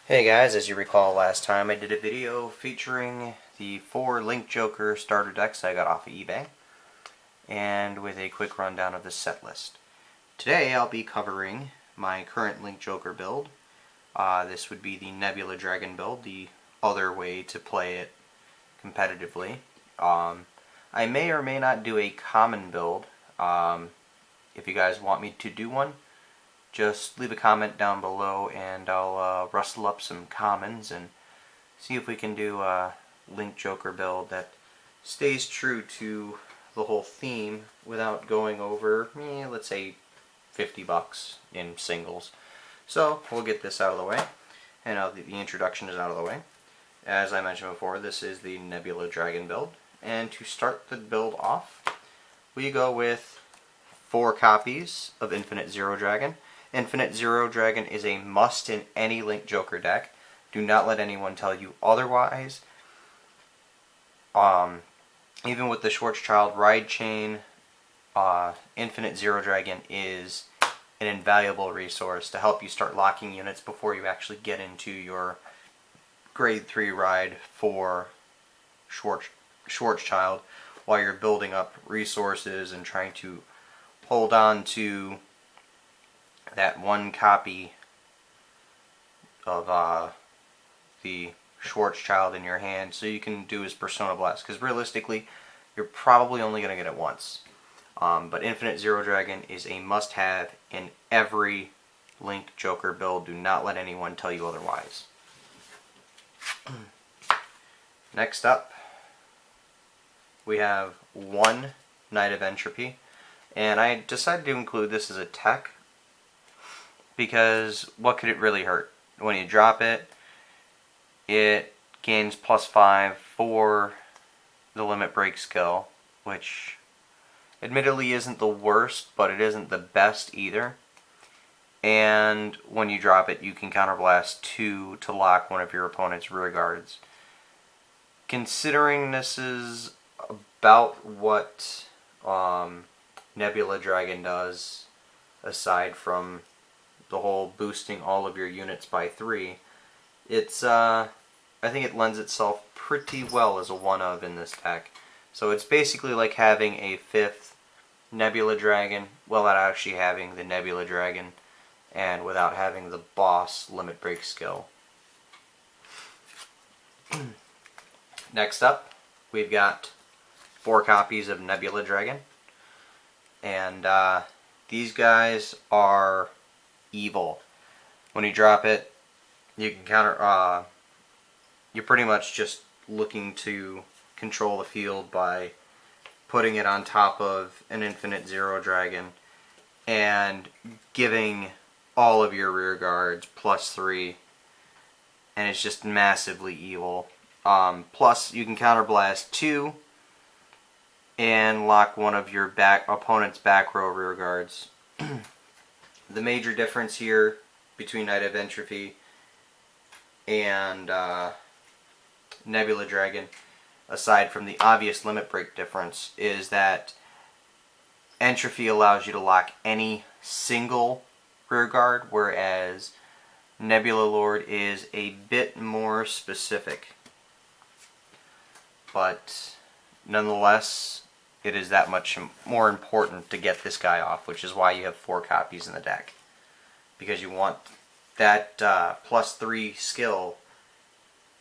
Hey guys, as you recall last time I did a video featuring the 4 Link Joker starter decks I got off of eBay, and with a quick rundown of the set list. Today I'll be covering my current Link Joker build. This would be the Nebula Dragon build, the other way to play it competitively. I may or may not do a common build. If you guys want me to do one, just leave a comment down below and I'll rustle up some commons and see if we can do a Link Joker build that stays true to the whole theme without going over, let's say, $50 in singles. So we'll get this out of the way, and the introduction is out of the way. As I mentioned before, this is the Nebula Dragon build, and to start the build off, we go with 4 copies of Infinite Zero Dragon. Infinite Zero Dragon is a must in any Link Joker deck. Do not let anyone tell you otherwise. Even with the Schwarzschild Ride Chain, Infinite Zero Dragon is an invaluable resource to help you start locking units before you actually get into your Grade 3 ride for Schwarzschild, while you're building up resources and trying to hold on to that one copy of the Schwarzschild in your hand so you can do his Persona Blast, because realistically you're probably only going to get it once. But Infinite Zero Dragon is a must-have in every Link Joker build. Do not let anyone tell you otherwise. Next up, we have 1 Knight of Entropy, and I decided to include this as a tech because what could it really hurt? When you drop it, it gains +5 for the limit break skill, which admittedly isn't the worst, but it isn't the best either. And when you drop it, you can counterblast 2 to lock one of your opponent's rear guards. Considering this is about what Nebula Dragon does, aside from the whole boosting all of your units by 3, it's I think it lends itself pretty well as a one-of in this deck. So it's basically like having a 5th Nebula Dragon without actually having the Nebula Dragon and without having the boss limit break skill. Next up, we've got 4 copies of Nebula Dragon, and these guys are evil. When you drop it, you can counter. You're pretty much just looking to control the field by putting it on top of an Infinite Zero Dragon and giving all of your rear guards +3, and it's just massively evil. Plus, you can counterblast 2 and lock one of your opponent's back row rear guards. The major difference here between Knight of Entropy and Nebula Dragon, aside from the obvious limit break difference, is that Entropy allows you to lock any single rear guard, whereas Nebula Lord is a bit more specific. But nonetheless, it is that much more important to get this guy off, which is why you have 4 copies in the deck. Because you want that +3 skill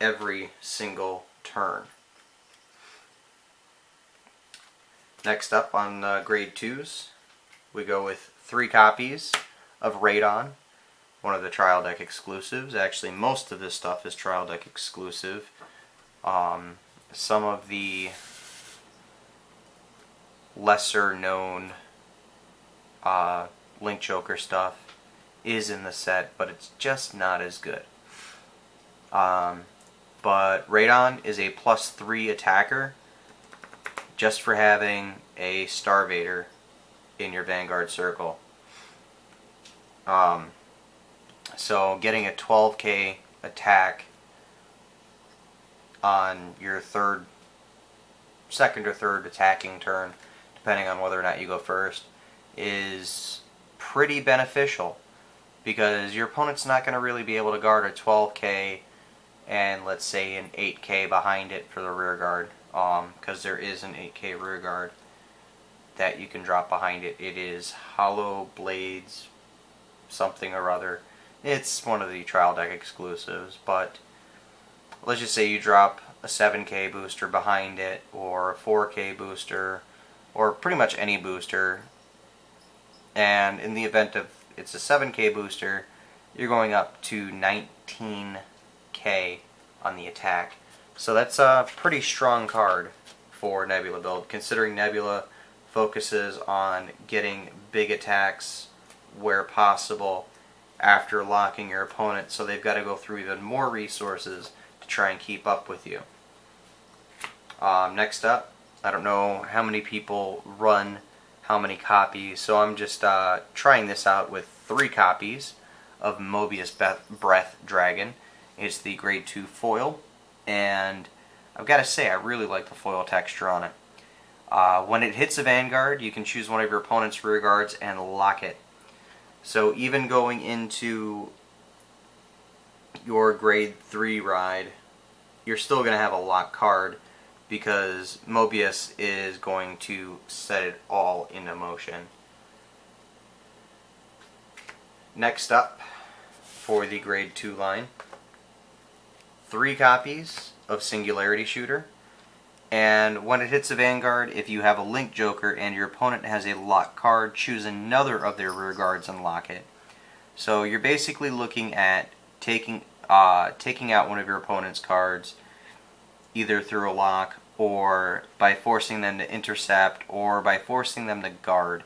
every single turn. Next up on grade 2s, we go with 3 copies of Radon, one of the trial deck exclusives. Actually, most of this stuff is trial deck exclusive. Some of the lesser known Link Joker stuff is in the set, but it's just not as good. But Radon is a +3 attacker just for having a star-vader in your Vanguard circle. So getting a 12k attack on your second or third attacking turn, depending on whether or not you go first, is pretty beneficial because your opponent's not going to really be able to guard a 12k and let's say an 8k behind it for the rear guard, because there is an 8k rear guard that you can drop behind it. It is Hollow Blades something or other. It's one of the trial deck exclusives, but let's just say you drop a 7k booster behind it, or a 4k booster, or pretty much any booster, and in the event of it's a 7k booster, you're going up to 19k on the attack. So that's a pretty strong card for Nebula build, considering Nebula focuses on getting big attacks where possible after locking your opponent, so they've got to go through even more resources to try and keep up with you. Next up, I don't know how many people run how many copies, so I'm just trying this out with 3 copies of Mobius Breath Dragon. It's the grade 2 foil, and I've got to say I really like the foil texture on it. When it hits a Vanguard, you can choose one of your opponent's rear guards and lock it. So even going into your grade 3 ride, you're still going to have a lock card, because Mobius is going to set it all into motion. Next up, for the grade 2 line, 3 copies of Singularity Shooter, and when it hits a Vanguard, if you have a Link Joker and your opponent has a lock card, choose another of their rear guards and lock it. So you're basically looking at taking out one of your opponent's cards, either through a lock, or by forcing them to intercept, or by forcing them to guard.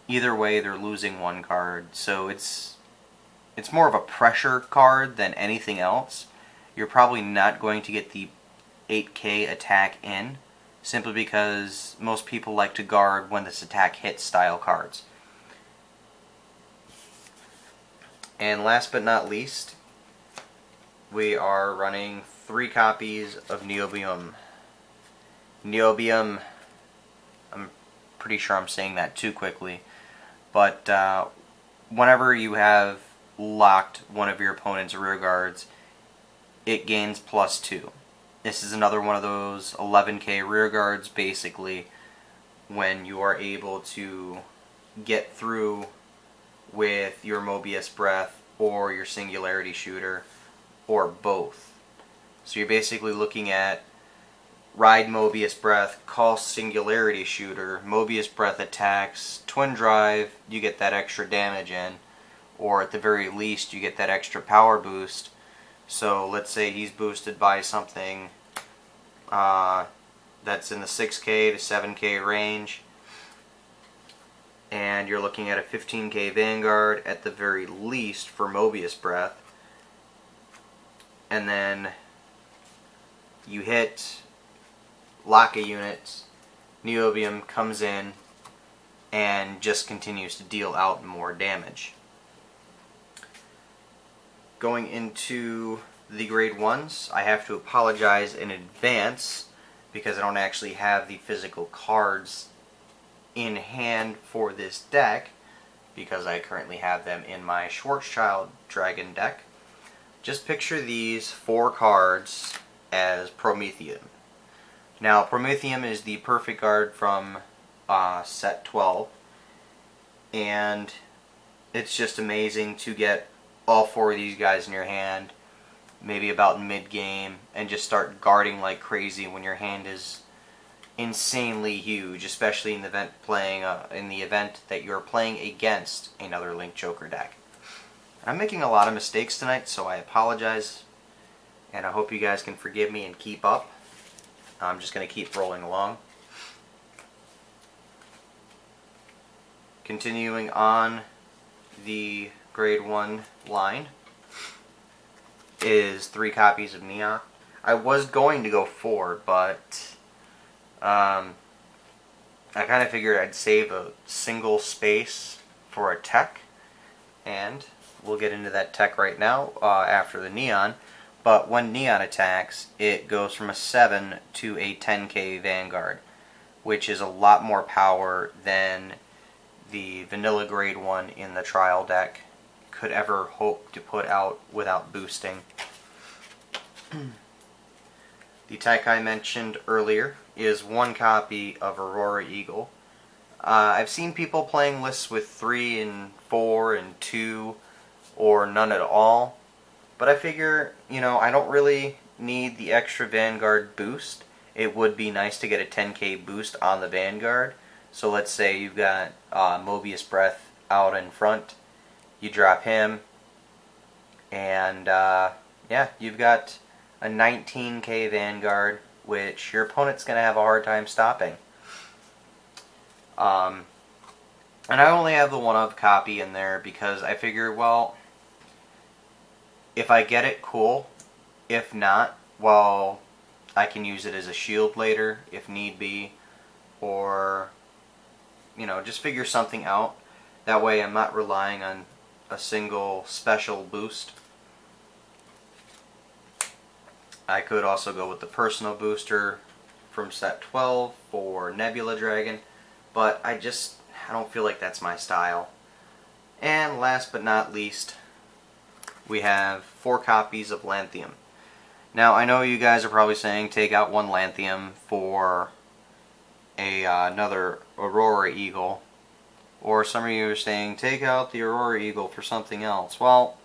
Either way, they're losing one card, so it's more of a pressure card than anything else. You're probably not going to get the 8k attack in, simply because most people like to guard when this attack hits style cards. And last but not least, we are running 3 copies of Niobium. Niobium, I'm pretty sure I'm saying that too quickly, but whenever you have locked one of your opponent's rear guards, it gains +2. This is another one of those 11k rear guards, basically, when you are able to get through with your Mobius Breath or your Singularity Shooter, or both. So you're basically looking at ride Mobius Breath, call Singularity Shooter, Mobius Breath attacks, Twin Drive, you get that extra damage in, or at the very least you get that extra power boost. So let's say he's boosted by something that's in the 6k to 7k range, and you're looking at a 15k Vanguard at the very least for Mobius Breath, and then you hit, lock a unit, Niobium comes in and just continues to deal out more damage. Going into the grade 1s, I have to apologize in advance because I don't actually have the physical cards in hand for this deck, because I currently have them in my Schwarzschild Dragon deck. Just picture these 4 cards as Prometheum. Now, Prometheum is the perfect guard from set 12, and it's just amazing to get all 4 of these guys in your hand, maybe about mid-game, and just start guarding like crazy when your hand is insanely huge, especially in the event that you're playing against another Link Joker deck. I'm making a lot of mistakes tonight, so I apologize, and I hope you guys can forgive me and keep up. I'm just going to keep rolling along. Continuing on the grade 1 line is 3 copies of Neon. I was going to go 4, but I kind of figured I'd save a single space for a tech, and we'll get into that tech right now after the Neon. But when Neon attacks, it goes from a 7 to a 10k Vanguard, which is a lot more power than the vanilla grade one in the trial deck could ever hope to put out without boosting. The tech I mentioned earlier is one copy of Aurora Eagle. I've seen people playing lists with 3 and 4 and 2 or none at all, but I figure, you know, I don't really need the extra Vanguard boost. It would be nice to get a 10k boost on the Vanguard. So let's say you've got Mobius Breath out in front, you drop him, and yeah, you've got a 19k Vanguard, which your opponent's going to have a hard time stopping. And I only have the one-of copy in there because I figure, well, if I get it, cool. If not, well, I can use it as a shield later if need be, or, you know, just figure something out. That way I'm not relying on a single special boost. I could also go with the personal booster from set 12 for Nebula Dragon, but I don't feel like that's my style. And last but not least, we have 4 copies of Lanthium. Now, I know you guys are probably saying take out 1 Lanthium for another Aurora Eagle, or some of you are saying take out the Aurora Eagle for something else. Well,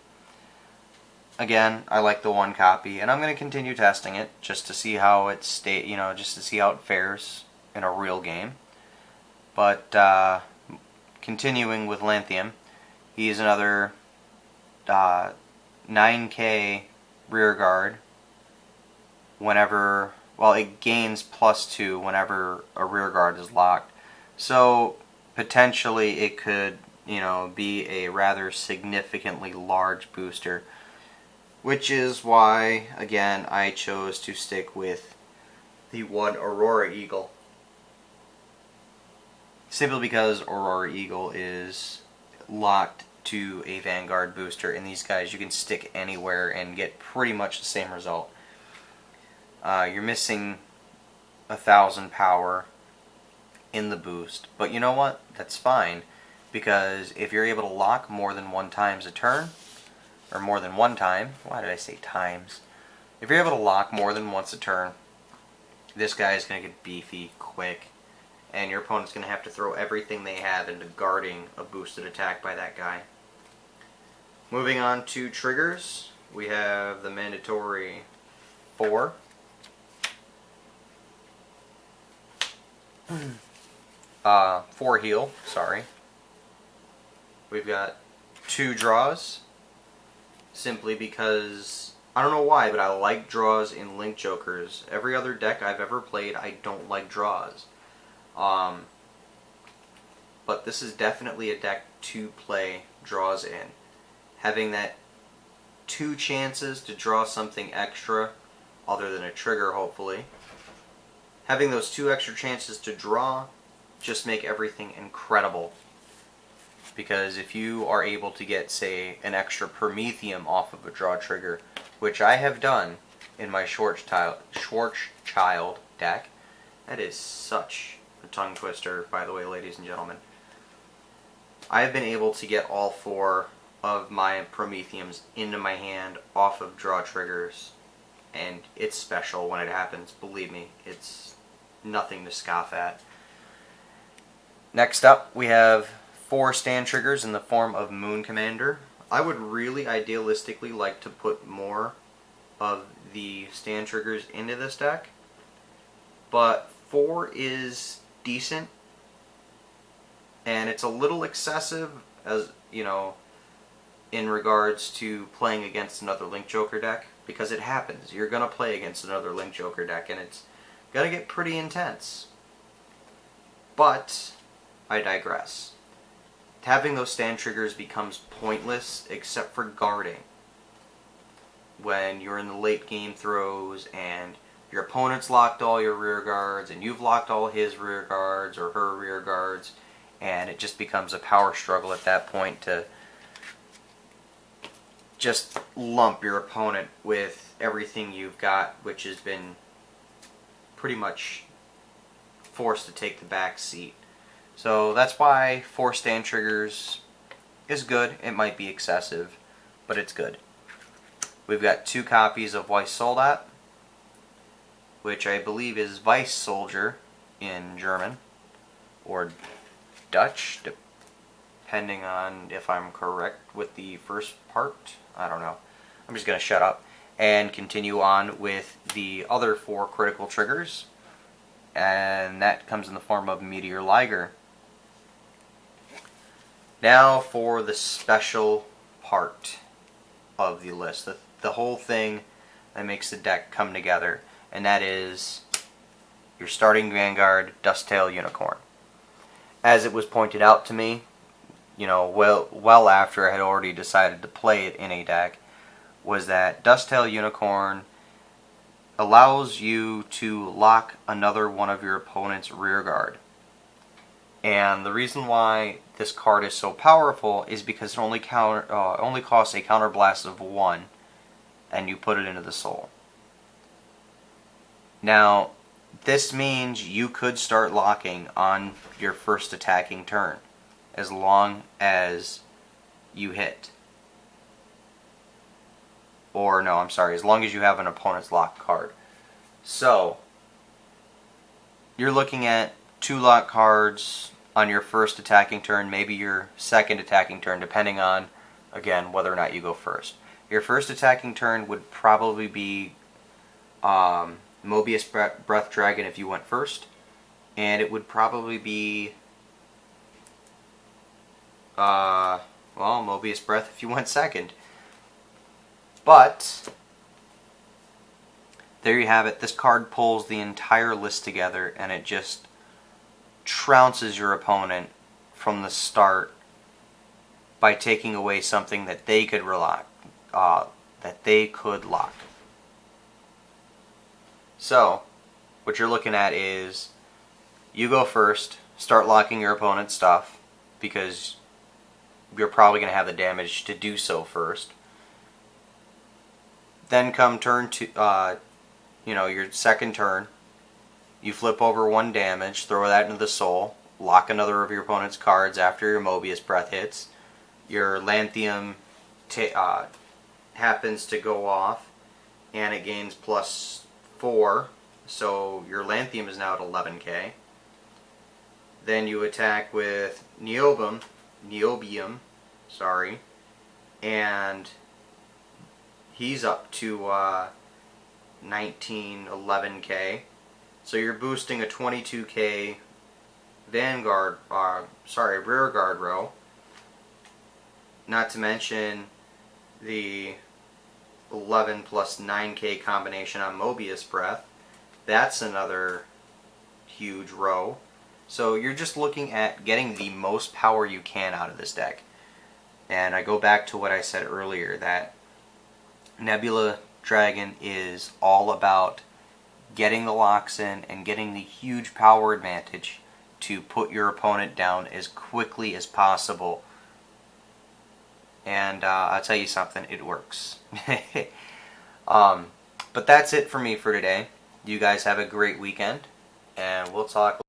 again, I like the 1 copy, and I'm going to continue testing it just to see how it just to see how it fares in a real game. But continuing with Lanthium, he's another 9k rear guard whenever, well, it gains +2 whenever a rear guard is locked. So potentially it could, you know, be a rather significantly large booster, which is why, again, I chose to stick with the 1 Aurora Eagle. Simply because Aurora Eagle is locked to a Vanguard booster, and these guys you can stick anywhere and get pretty much the same result. You're missing 1,000 power in the boost, but you know what? That's fine, because if you're able to lock more than 1 times a turn, or more than 1 time, why did I say times? If you're able to lock more than once a turn, this guy is going to get beefy quick, and your opponent's going to have to throw everything they have into guarding a boosted attack by that guy. Moving on to triggers, we have the mandatory 4. 4 heal, sorry. We've got 2 draws, simply because, I don't know why, but I like draws in Link Jokers. Every other deck I've ever played, I don't like draws. But this is definitely a deck to play draws in. Having that 2 chances to draw something extra, other than a trigger hopefully, having those 2 extra chances to draw just make everything incredible. Because if you are able to get, say, an extra Prometheum off of a draw trigger, which I have done in my Schwarzschild deck, that is such a tongue twister, by the way, ladies and gentlemen. I have been able to get all 4 of my Prometheums into my hand off of draw triggers, and it's special when it happens. Believe me, it's nothing to scoff at. Next up, we have 4 stand triggers in the form of Moon Commander. I would really idealistically like to put more of the stand triggers into this deck, but 4 is decent, and it's a little excessive, as you know, in regards to playing against another Link Joker deck, because it happens. You're going to play against another Link Joker deck, and it's going to get pretty intense. But I digress. Having those stand triggers becomes pointless except for guarding. When you're in the late game throws and your opponent's locked all your rear guards and you've locked all his rear guards or her rear guards, and it just becomes a power struggle at that point to just lump your opponent with everything you've got, which has been pretty much forced to take the back seat. So that's why 4 stand triggers is good. It might be excessive, but it's good. We've got 2 copies of Weiss Soldat, which I believe is Weiss Soldier in German, or Dutch, depending on if I'm correct with the first part. I don't know. I'm just going to shut up and continue on with the other 4 critical triggers, and that comes in the form of Meteor Liger. Now for the special part of the list, the whole thing that makes the deck come together, and that is your starting Vanguard Dusttail Unicorn. As it was pointed out to me, you know, well after I had already decided to play it in a deck, was that Dusttail Unicorn allows you to lock another one of your opponent's rear guard. And the reason why this card is so powerful is because it only costs a counterblast of 1, and you put it into the soul. Now, this means you could start locking on your first attacking turn, as long as you hit. Or, no, I'm sorry, as long as you have an opponent's lock card. So, you're looking at 2 lock cards on your first attacking turn, maybe your second attacking turn, depending on, again, whether or not you go first. Your first attacking turn would probably be Mobius Breath Dragon if you went first, and it would probably be Mobius Breath if you went second. But there you have it. This card pulls the entire list together, and it just trounces your opponent from the start by taking away something that they could lock. So, what you're looking at is, you go first, start locking your opponent's stuff, because you're probably going to have the damage to do so first. Then come turn to, your second turn, you flip over 1 damage, throw that into the soul, lock another of your opponent's cards after your Mobius Breath hits. Your Lanthium happens to go off, and it gains +4, so your Lanthium is now at 11k. Then you attack with Niobium, and he's up to 11k. So you're boosting a 22k rear guard row. Not to mention the 11 plus 9k combination on Mobius Breath. That's another huge row. So you're just looking at getting the most power you can out of this deck. And I go back to what I said earlier, that Nebula Dragon is all about getting the locks in and getting the huge power advantage to put your opponent down as quickly as possible. And I'll tell you something, it works. But that's it for me for today. You guys have a great weekend, and we'll talk